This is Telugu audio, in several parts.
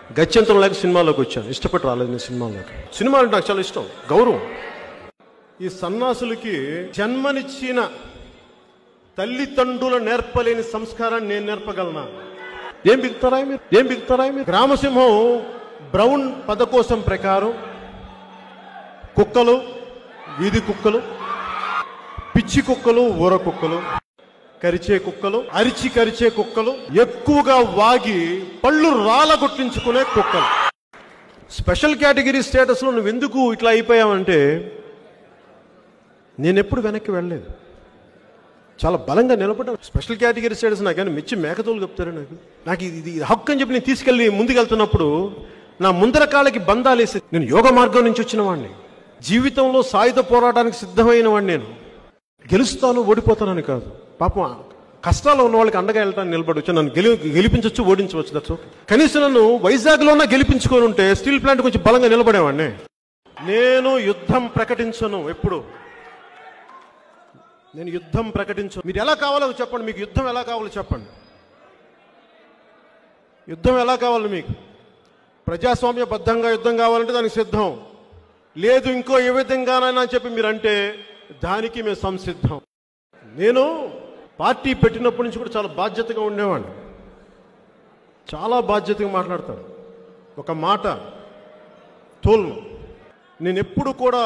గత్యంతరం లేక సినిమాలోకి వచ్చాను. ఇష్టపడి రాలేదు నేను సినిమాలోకి. సినిమా అంటే నాకు చాలా ఇష్టం, గౌరవం. ఈ సన్నాసులకి జన్మనిచ్చిన తల్లిదండ్రులు నేర్పలేని సంస్కారాన్ని నేను నేర్పగలనా? ఏం బిగుతారా మీరు? గ్రామసింహం బ్రౌన్ పదకోశం ప్రకారం కుక్కలు, వీధి కుక్కలు, పిచ్చి కుక్కలు, ఊర కుక్కలు, కరిచే కుక్కలు, కరిచే కుక్కలు, ఎక్కువగా వాగి పళ్ళు రాలగొట్టించుకునే కుక్కలు. స్పెషల్ కేటగిరీ స్టేటస్లో నువ్వు ఎందుకు ఇట్లా అయిపోయావంటే, నేను ఎప్పుడు వెనక్కి వెళ్ళలేదు, చాలా బలంగా నిలబడ్డాను. స్పెషల్ కేటగిరీ స్టేటస్ నాకేమైనా మెచ్చి మేకతోలు చెప్తారు. నాకు ఇది హక్కు అని చెప్పి నేను తీసుకెళ్ళి ముందుకెళ్తున్నప్పుడు నా ముందర కాళ్ళకి బంధాలేసి, నేను యోగ మార్గం నుంచి వచ్చిన వాడిని, జీవితంలో సాయుధ పోరాటానికి సిద్ధమైన వాడిని. నేను గెలుస్తాను ఓడిపోతానని కాదు, పాపం కష్టాల్లో ఉన్న వాళ్ళకి అండగా వెళ్ళడానికి నిలబడవచ్చు. నన్ను గెలిపించవచ్చు, ఓడించవచ్చు, దట్స్ ఓకే. కనీసం నన్ను వైజాగ్లోనే గెలిపించుకొని ఉంటే స్టీల్ ప్లాంట్ కొంచెం బలంగా నిలబడేవాడిని. నేను యుద్ధం ప్రకటించను, ఎప్పుడు నేను యుద్ధం ప్రకటించను. మీరు ఎలా కావాలో చెప్పండి, మీకు యుద్ధం ఎలా కావాలో చెప్పండి. యుద్ధం ఎలా కావాలి మీకు? ప్రజాస్వామ్యబద్ధంగా యుద్ధం కావాలంటే దానికి సిద్ధం. లేదు ఇంకో ఏ విధంగానైనా చెప్పి మీరంటే దానికి మేము సంసిద్ధం. నేను పార్టీ పెట్టినప్పటి నుంచి కూడా చాలా బాధ్యతగా ఉండేవాడిని, చాలా బాధ్యతగా మాట్లాడతాను. ఒక మాట తోల్ను, నేను ఎప్పుడు కూడా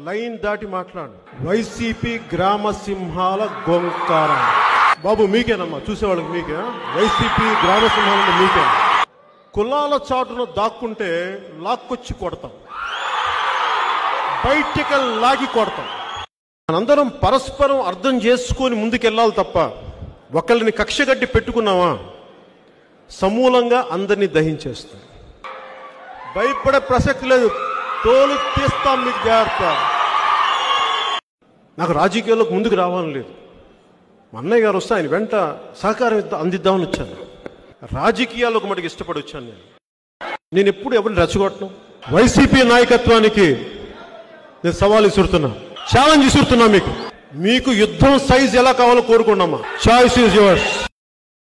లైన్ దాటి మాట్లాడు. వైసీపీ గ్రామ సింహాల గొంకార. బాబు మీకేనమ్మా, చూసేవాళ్ళకి మీకే. వైసీపీ గ్రామ సింహాలంటే మీకే. కులాల చాటును దాక్కుంటే లాక్కొచ్చి కొడతాం, బయటికి లాగి కొడతాం. మనందరం పరస్పరం అర్థం చేసుకొని ముందుకెళ్ళాలి తప్ప ఒకళ్ళని కక్షగడ్డి పెట్టుకున్నావా సమూలంగా అందరినీ దహించేస్తాం. భయపడే ప్రసక్తి లేదు, తోలు తీస్తాం మీకు, జాగ్రత్త. నాకు రాజకీయాల్లోకి ముందుకు రావాలని లేదు. మా అన్నయ్య గారు వస్తే ఆయన వెంట సహకారం అందిద్దామని వచ్చాను. రాజకీయాల్లోకి మటుకు ఇష్టపడి వచ్చాను. నేను ఎప్పుడు ఎవరిని రెచ్చగొట్టను. వైసీపీ నాయకత్వానికి నేను సవాల్ విసురుతున్నా, ఛాలెంజ్ విసురుతున్నా. మీకు యుద్ధం సైజ్ ఎలా కావాలో కోరుకున్నామా? Choice is yours.